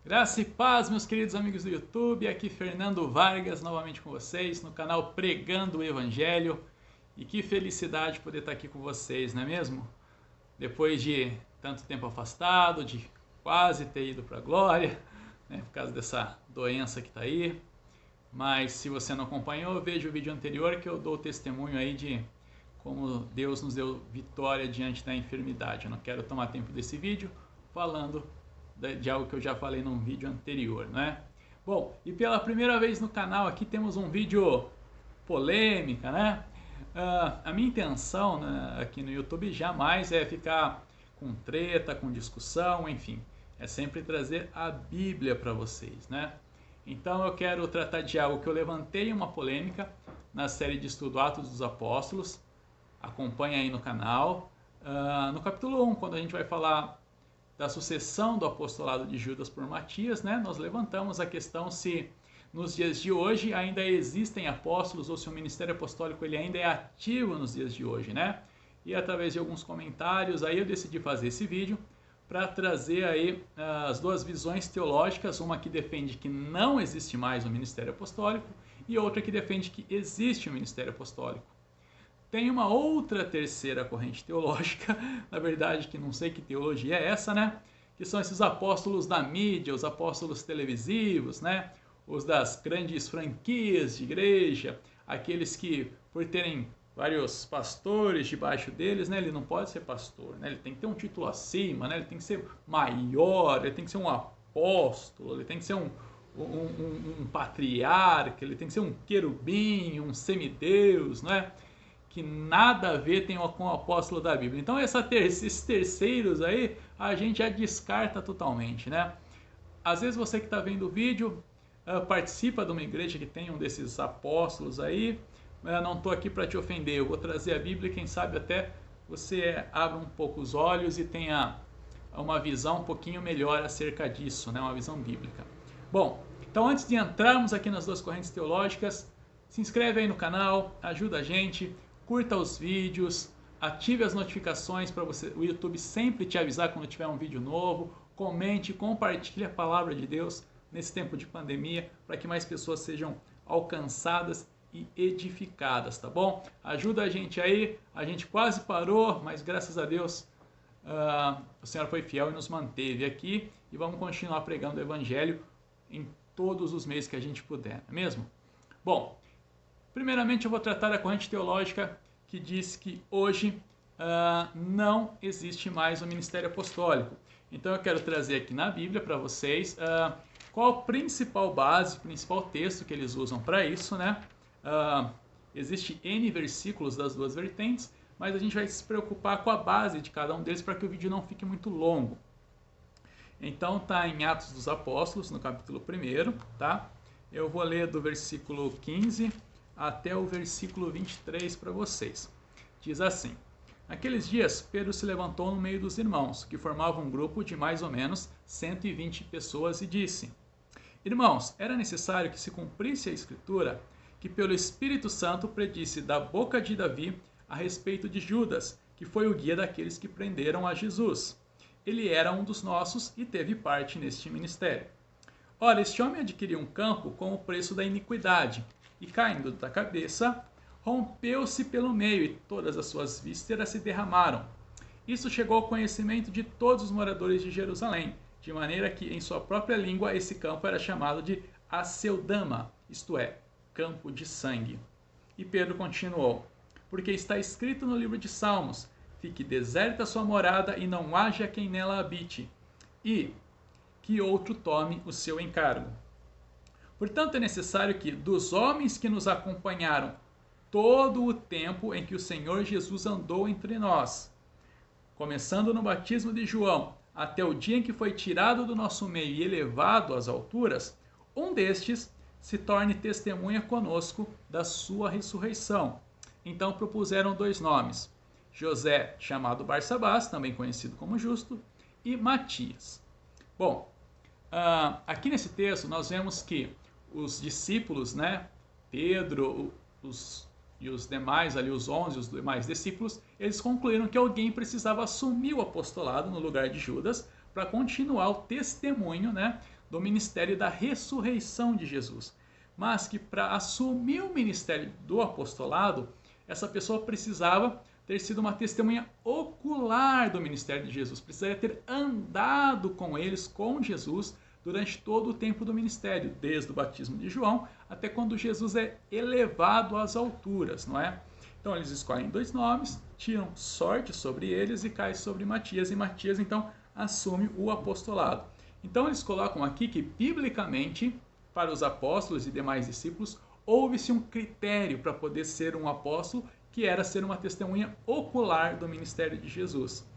Graça e paz, meus queridos amigos do YouTube, aqui Fernando Vargas novamente com vocês no canal Pregando o Evangelho. E que felicidade poder estar aqui com vocês, não é mesmo? Depois de tanto tempo afastado, de quase ter ido para a glória, né, por causa dessa doença que está aí. Mas se você não acompanhou, veja o vídeo anterior que eu dou testemunho aí de como Deus nos deu vitória diante da enfermidade. Eu não quero tomar tempo desse vídeo falando de algo que eu já falei num vídeo anterior, né? Bom, e pela primeira vez no canal aqui temos um vídeo polêmica, né? A minha intenção, né, aqui no YouTube jamais é ficar com treta, com discussão, enfim. É sempre trazer a Bíblia para vocês, né? Então eu quero tratar de algo que eu levantei uma polêmica na série de estudo Atos dos Apóstolos. Acompanha aí no canal. No capítulo 1, quando a gente vai falar da sucessão do apostolado de Judas por Matias, né, nós levantamos a questão se nos dias de hoje ainda existem apóstolos ou se o ministério apostólico ele ainda é ativo nos dias de hoje, né? E através de alguns comentários aí eu decidi fazer esse vídeo para trazer aí as duas visões teológicas, uma que defende que não existe mais o ministério apostólico e outra que defende que existe o ministério apostólico. Tem uma outra terceira corrente teológica, na verdade que não sei que teologia é essa, né? Que são esses apóstolos da mídia, os apóstolos televisivos, né? Os das grandes franquias de igreja, aqueles que por terem vários pastores debaixo deles, né? Ele não pode ser pastor, né? Ele tem que ter um título acima, né? Ele tem que ser maior, ele tem que ser um apóstolo, ele tem que ser um patriarca, ele tem que ser um querubim, um semideus, né? Que nada a ver tem com o apóstolo da Bíblia. Então esses terceiros aí a gente já descarta totalmente, né? Às vezes você que está vendo o vídeo participa de uma igreja que tem um desses apóstolos aí. Eu não estou aqui para te ofender, eu vou trazer a Bíblia e quem sabe até você abra um pouco os olhos e tenha uma visão um pouquinho melhor acerca disso, né? Uma visão bíblica. Bom, então antes de entrarmos aqui nas duas correntes teológicas, se inscreve aí no canal, ajuda a gente, curta os vídeos, ative as notificações para o YouTube sempre te avisar quando tiver um vídeo novo, comente, compartilhe a palavra de Deus nesse tempo de pandemia para que mais pessoas sejam alcançadas e edificadas, tá bom? Ajuda a gente aí, a gente quase parou, mas graças a Deus o Senhor foi fiel e nos manteve aqui e vamos continuar pregando o Evangelho em todos os meios que a gente puder, não é mesmo? Bom, primeiramente eu vou tratar da corrente teológica que diz que hoje não existe mais o ministério apostólico. Então eu quero trazer aqui na Bíblia para vocês qual a principal base, o principal texto que eles usam para isso, né? Existe N versículos das duas vertentes, mas a gente vai se preocupar com a base de cada um deles para que o vídeo não fique muito longo. Então está em Atos dos Apóstolos, no capítulo 1, tá? Eu vou ler do versículo 15 até o versículo 23 para vocês. Diz assim: Naqueles dias, Pedro se levantou no meio dos irmãos, que formavam um grupo de mais ou menos 120 pessoas, e disse: Irmãos, era necessário que se cumprisse a Escritura, que pelo Espírito Santo predisse da boca de Davi a respeito de Judas, que foi o guia daqueles que prenderam a Jesus. Ele era um dos nossos e teve parte neste ministério. Ora, este homem adquiriu um campo com o preço da iniquidade, e caindo da cabeça, rompeu-se pelo meio, e todas as suas vísceras se derramaram. Isso chegou ao conhecimento de todos os moradores de Jerusalém, de maneira que em sua própria língua esse campo era chamado de Aceldama, isto é, campo de sangue. E Pedro continuou: Porque está escrito no livro de Salmos: Fique deserta a sua morada e não haja quem nela habite, e que outro tome o seu encargo. Portanto, é necessário que, dos homens que nos acompanharam todo o tempo em que o Senhor Jesus andou entre nós, começando no batismo de João, até o dia em que foi tirado do nosso meio e elevado às alturas, um destes se torne testemunha conosco da sua ressurreição. Então propuseram 2 nomes: José, chamado Barsabás, também conhecido como Justo, e Matias. Bom, aqui nesse texto nós vemos que os discípulos, né, Pedro e os demais ali, os 11, os demais discípulos, eles concluíram que alguém precisava assumir o apostolado no lugar de Judas para continuar o testemunho, né, do ministério da ressurreição de Jesus. Mas que para assumir o ministério do apostolado, essa pessoa precisava ter sido uma testemunha ocular do ministério de Jesus, precisaria ter andado com eles, com Jesus, durante todo o tempo do ministério, desde o batismo de João até quando Jesus é elevado às alturas, não é? Então eles escolhem 2 nomes, tiram sorte sobre eles e cai sobre Matias, e Matias então assume o apostolado. Então eles colocam aqui que biblicamente, para os apóstolos e demais discípulos, houve-se um critério para poder ser um apóstolo, que era ser uma testemunha ocular do ministério de Jesus.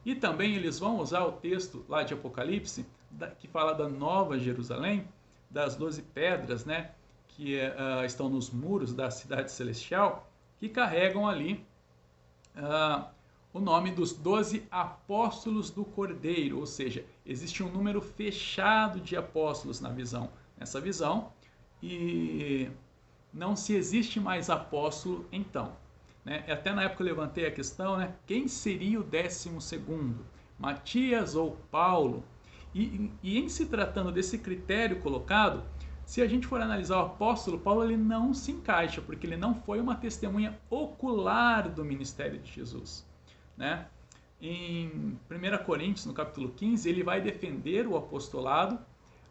E também eles vão usar o texto lá de Apocalipse, que fala da Nova Jerusalém, das 12 pedras, né, que estão nos muros da cidade celestial, que carregam ali o nome dos 12 apóstolos do Cordeiro, ou seja, existe um número fechado de apóstolos nessa visão, e não se existe mais apóstolo então. Né? Até na época eu levantei a questão, né? Quem seria o 12º? Matias ou Paulo? E em se tratando desse critério colocado, se a gente for analisar o apóstolo Paulo, ele não se encaixa, porque ele não foi uma testemunha ocular do ministério de Jesus. Né? Em 1 Coríntios, no capítulo 15, ele vai defender o apostolado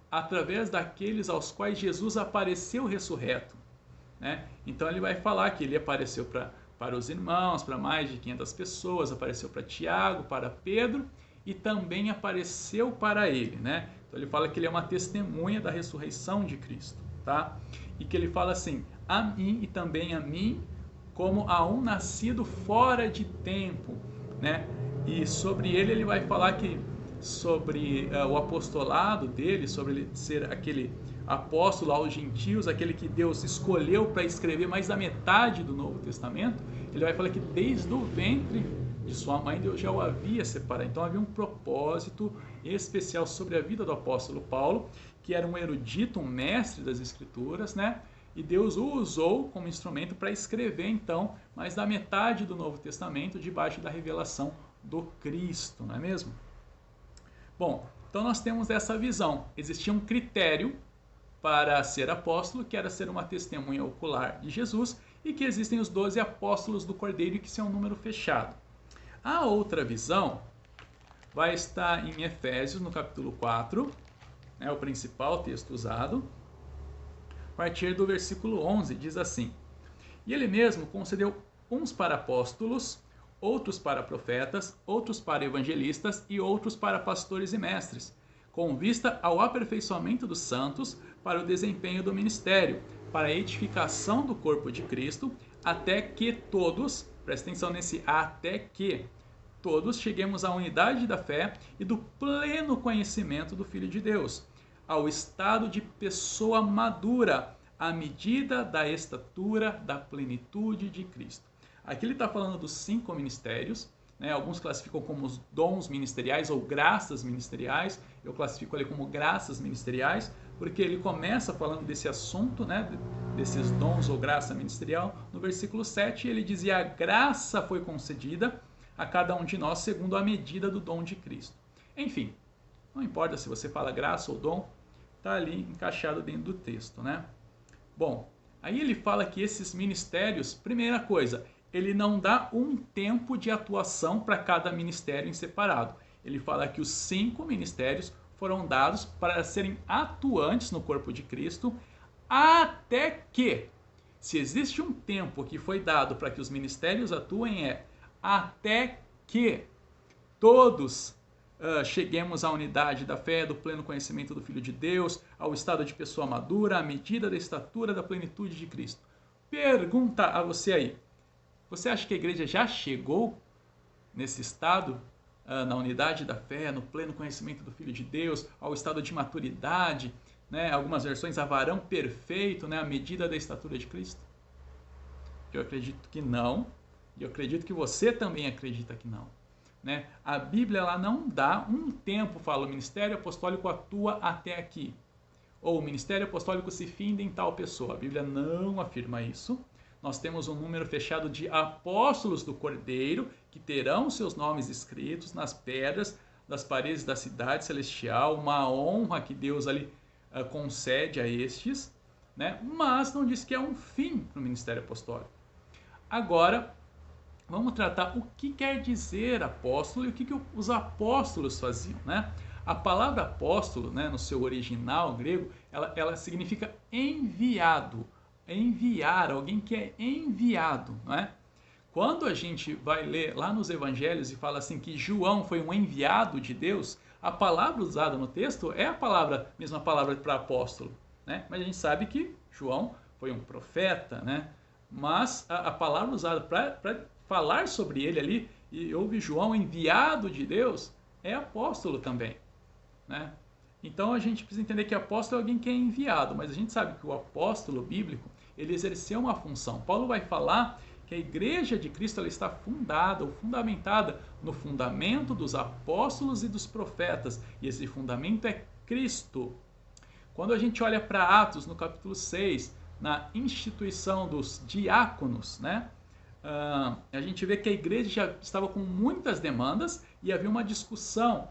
através daqueles aos quais Jesus apareceu ressurreto. Né? Então ele vai falar que ele apareceu para os irmãos, para mais de 500 pessoas, apareceu para Tiago, para Pedro, e também apareceu para ele, né? Então ele fala que ele é uma testemunha da ressurreição de Cristo, tá? E que ele fala assim, a mim e também a mim, como a um nascido fora de tempo, né? E sobre ele vai falar que sobre o apostolado dele, sobre ele ser aquele apóstolo aos gentios, aquele que Deus escolheu para escrever mais da metade do Novo Testamento. Ele vai falar que desde o ventre de sua mãe Deus já o havia separado. Então havia um propósito especial sobre a vida do apóstolo Paulo, que era um erudito, um mestre das Escrituras, né? E Deus o usou como instrumento para escrever então mais da metade do Novo Testamento debaixo da revelação do Cristo, não é mesmo? Bom, então nós temos essa visão. Existia um critério para ser apóstolo, que era ser uma testemunha ocular de Jesus, e que existem os 12 apóstolos do Cordeiro, que são um número fechado. A outra visão vai estar em Efésios, no capítulo 4, o principal texto usado, a partir do versículo 11, diz assim: E ele mesmo concedeu uns para apóstolos, outros para profetas, outros para evangelistas e outros para pastores e mestres, com vista ao aperfeiçoamento dos santos, para o desempenho do ministério, para a edificação do corpo de Cristo, até que todos, presta atenção nesse até que, todos cheguemos à unidade da fé e do pleno conhecimento do Filho de Deus, ao estado de pessoa madura, à medida da estatura da plenitude de Cristo. Aqui ele está falando dos 5 ministérios, né? Alguns classificam como os dons ministeriais ou graças ministeriais, eu classifico ali como graças ministeriais, porque ele começa falando desse assunto, né? Desses dons ou graça ministerial, no versículo 7 ele dizia: a graça foi concedida a cada um de nós segundo a medida do dom de Cristo. Enfim, não importa se você fala graça ou dom, está ali encaixado dentro do texto, né? Bom, aí ele fala que esses ministérios, primeira coisa, ele não dá um tempo de atuação para cada ministério em separado. Ele fala que os 5 ministérios foram dados para serem atuantes no corpo de Cristo, até que, se existe um tempo que foi dado para que os ministérios atuem, até que todos cheguemos à unidade da fé, do pleno conhecimento do Filho de Deus, ao estado de pessoa madura, à medida da estatura da plenitude de Cristo. Pergunta a você aí, você acha que a igreja já chegou nesse estado, na unidade da fé, no pleno conhecimento do Filho de Deus, ao estado de maturidade, né? Algumas versões, a varão perfeito, né? À medida da estatura de Cristo? Eu acredito que não, e eu acredito que você também acredita que não. Né? A Bíblia ela não dá um tempo, fala o ministério apostólico atua até aqui, ou o ministério apostólico se finda em tal pessoa. A Bíblia não afirma isso. Nós temos um número fechado de apóstolos do Cordeiro, que terão seus nomes escritos nas pedras das paredes da cidade celestial, uma honra que Deus ali concede a estes, né? Mas não diz que é um fim para o ministério apostólico. Agora, vamos tratar o que quer dizer apóstolo e o que os apóstolos faziam, né? A palavra apóstolo, né, no seu original grego, ela significa enviado, enviar, alguém que é enviado, não é? Quando a gente vai ler lá nos evangelhos e fala assim que João foi um enviado de Deus, a palavra usada no texto é a mesma palavra para apóstolo, né? Mas a gente sabe que João foi um profeta, né? Mas a palavra usada para falar sobre ele ali, e houve João enviado de Deus, é apóstolo também, né? Então a gente precisa entender que apóstolo é alguém que é enviado, mas a gente sabe que o apóstolo bíblico, ele exerceu uma função. Paulo vai falar que a igreja de Cristo ela está fundada ou fundamentada no fundamento dos apóstolos e dos profetas, e esse fundamento é Cristo. Quando a gente olha para Atos, no capítulo 6, na instituição dos diáconos, né? A gente vê que a igreja já estava com muitas demandas e havia uma discussão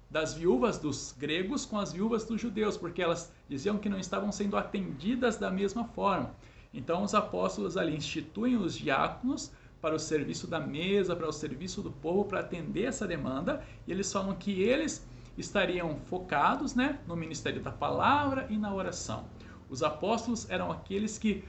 das viúvas dos gregos com as viúvas dos judeus, porque elas diziam que não estavam sendo atendidas da mesma forma. Então os apóstolos ali instituem os diáconos para o serviço da mesa, para o serviço do povo, para atender essa demanda, e eles falam que eles estariam focados, né, no ministério da palavra e na oração. Os apóstolos eram aqueles que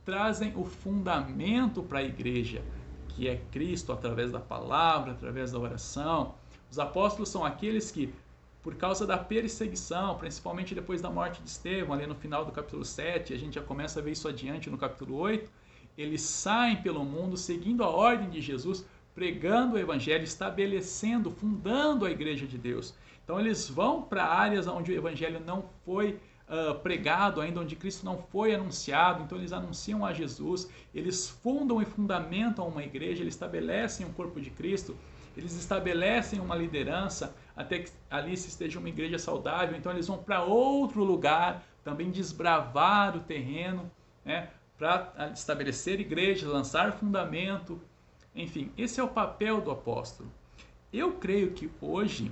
trazem o fundamento para a igreja, que é Cristo, através da palavra, através da oração. Os apóstolos são aqueles que, por causa da perseguição, principalmente depois da morte de Estevão, ali no final do capítulo 7, a gente já começa a ver isso adiante no capítulo 8, eles saem pelo mundo seguindo a ordem de Jesus, pregando o evangelho, estabelecendo, fundando a igreja de Deus. Então eles vão para áreas onde o evangelho não foi pregado ainda, onde Cristo não foi anunciado, então eles anunciam a Jesus, eles fundam e fundamentam uma igreja, eles estabelecem um corpo de Cristo, eles estabelecem uma liderança até que ali se esteja uma igreja saudável, então eles vão para outro lugar, também desbravar o terreno, né, para estabelecer igrejas, lançar fundamento, enfim, esse é o papel do apóstolo. Eu creio que hoje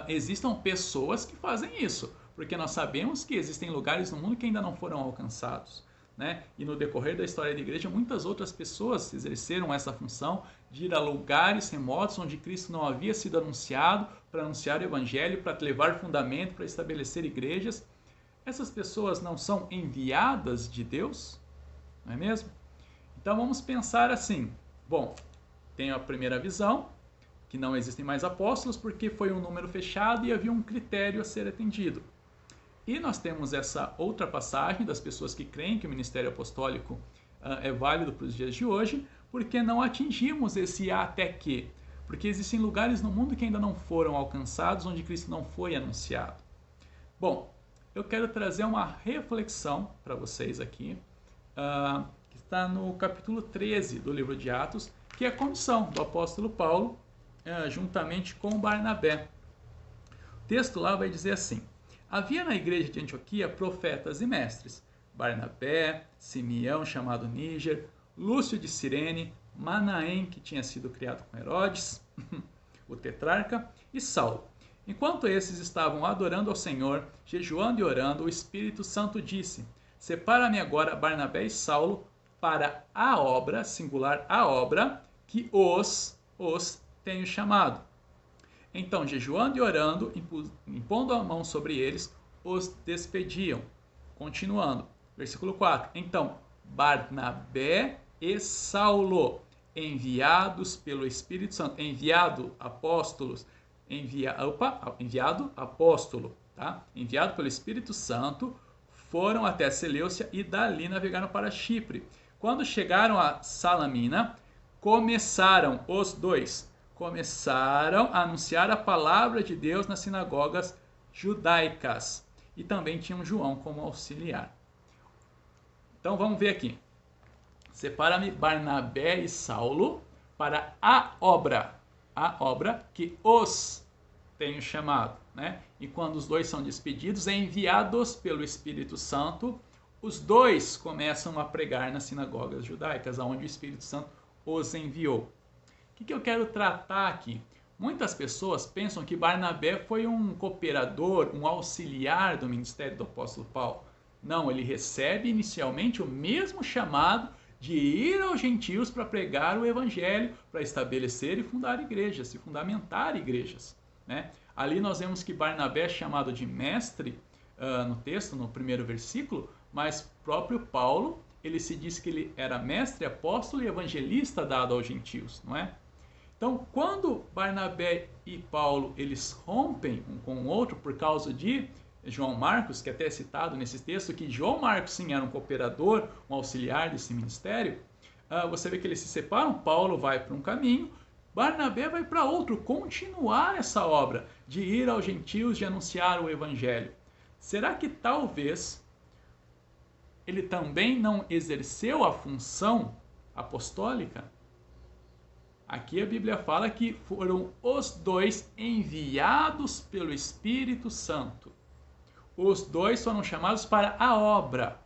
existam pessoas que fazem isso, porque nós sabemos que existem lugares no mundo que ainda não foram alcançados, né? E no decorrer da história da igreja, muitas outras pessoas exerceram essa função de ir a lugares remotos onde Cristo não havia sido anunciado, para anunciar o evangelho, para levar fundamento, para estabelecer igrejas. Essas pessoas não são enviadas de Deus, não é mesmo? Então vamos pensar assim, bom, tenho a primeira visão, que não existem mais apóstolos porque foi um número fechado e havia um critério a ser atendido. E nós temos essa outra passagem das pessoas que creem que o ministério apostólico é válido para os dias de hoje, porque não atingimos esse até que. Porque existem lugares no mundo que ainda não foram alcançados, onde Cristo não foi anunciado. Bom, eu quero trazer uma reflexão para vocês aqui, que está no capítulo 13 do livro de Atos, que é a comissão do apóstolo Paulo, juntamente com Barnabé. O texto lá vai dizer assim: havia na igreja de Antioquia profetas e mestres, Barnabé, Simeão, chamado Níger, Lúcio de Cirene, Manaém, que tinha sido criado com Herodes, o tetrarca, e Saulo. Enquanto esses estavam adorando ao Senhor, jejuando e orando, o Espírito Santo disse: separa-me agora Barnabé e Saulo para a obra, singular a obra, que os tenho chamado. Então, jejuando e orando, impondo a mão sobre eles, os despediam. Continuando, versículo 4. Então, Barnabé e Saulo, enviados pelo Espírito Santo, enviado apóstolo, tá? Enviado pelo Espírito Santo, foram até Seleucia e dali navegaram para Chipre. Quando chegaram a Salamina, começaram a anunciar a palavra de Deus nas sinagogas judaicas. E também tinham João como auxiliar. Então vamos ver aqui. Separa-me Barnabé e Saulo para a obra que os tenho chamado, né? E quando os dois são despedidos, enviados pelo Espírito Santo, os dois começam a pregar nas sinagogas judaicas, onde o Espírito Santo os enviou. O que eu quero tratar aqui? Muitas pessoas pensam que Barnabé foi um cooperador, um auxiliar do ministério do apóstolo Paulo. Não, ele recebe inicialmente o mesmo chamado de ir aos gentios para pregar o evangelho, para estabelecer e fundar igrejas, e fundamentar igrejas, né? Ali nós vemos que Barnabé é chamado de mestre no texto, no primeiro versículo, mas próprio Paulo, ele se diz que ele era mestre, apóstolo e evangelista dado aos gentios, não é? Então, quando Barnabé e Paulo eles rompem um com o outro por causa de João Marcos, que até é citado nesse texto, que João Marcos sim era um cooperador, um auxiliar desse ministério, você vê que eles se separam, Paulo vai para um caminho, Barnabé vai para outro, continuar essa obra de ir aos gentios, de anunciar o evangelho. Será que talvez ele também não exerceu a função apostólica? Aqui a Bíblia fala que foram os dois enviados pelo Espírito Santo. Os dois foram chamados para a obra.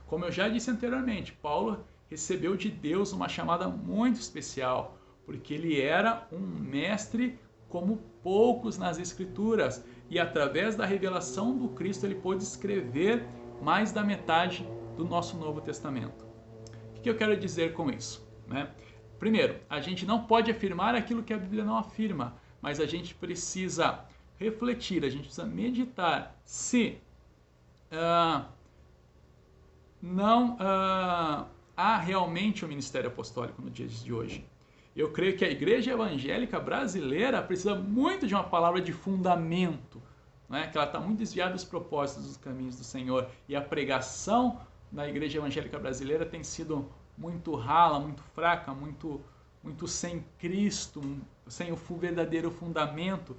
Como eu já disse anteriormente, Paulo recebeu de Deus uma chamada muito especial, porque ele era um mestre como poucos nas Escrituras, e através da revelação do Cristo ele pôde escrever mais da metade do nosso Novo Testamento. O que eu quero dizer com isso, né? Primeiro, a gente não pode afirmar aquilo que a Bíblia não afirma, mas a gente precisa refletir, a gente precisa meditar se não há realmente um ministério apostólico no dia de hoje. Eu creio que a igreja evangélica brasileira precisa muito de uma palavra de fundamento, né? Que ela está muito desviada dos propósitos, dos caminhos do Senhor, e a pregação da igreja evangélica brasileira tem sido muito rala, muito fraca, muito sem Cristo, sem o verdadeiro fundamento,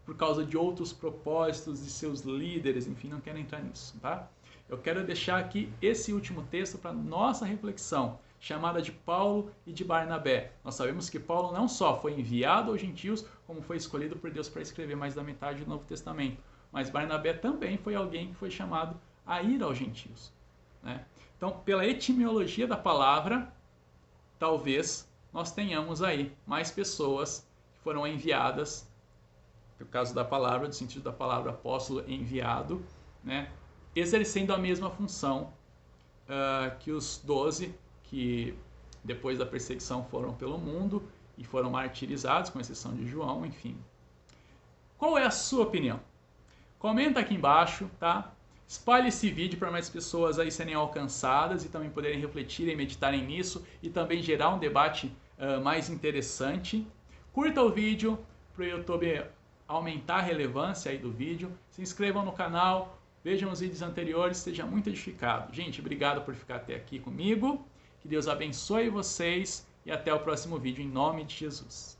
por causa de outros propósitos de seus líderes, enfim, não quero entrar nisso, tá? Eu quero deixar aqui esse último texto para nossa reflexão, chamada de Paulo e de Barnabé. Nós sabemos que Paulo não só foi enviado aos gentios, como foi escolhido por Deus para escrever mais da metade do Novo Testamento, mas Barnabé também foi alguém que foi chamado a ir aos gentios, né? Então, pela etimologia da palavra, talvez nós tenhamos aí mais pessoas que foram enviadas, no caso da palavra, do sentido da palavra apóstolo enviado, né, exercendo a mesma função que os 12 que depois da perseguição foram pelo mundo e foram martirizados, com exceção de João, enfim. Qual é a sua opinião? Comenta aqui embaixo, tá? Espalhe esse vídeo para mais pessoas aí serem alcançadas e também poderem refletir e meditarem nisso e também gerar um debate mais interessante. Curta o vídeo para o YouTube aumentar a relevância aí do vídeo. Se inscrevam no canal, vejam os vídeos anteriores, seja muito edificado. Gente, obrigado por ficar até aqui comigo. Que Deus abençoe vocês e até o próximo vídeo em nome de Jesus.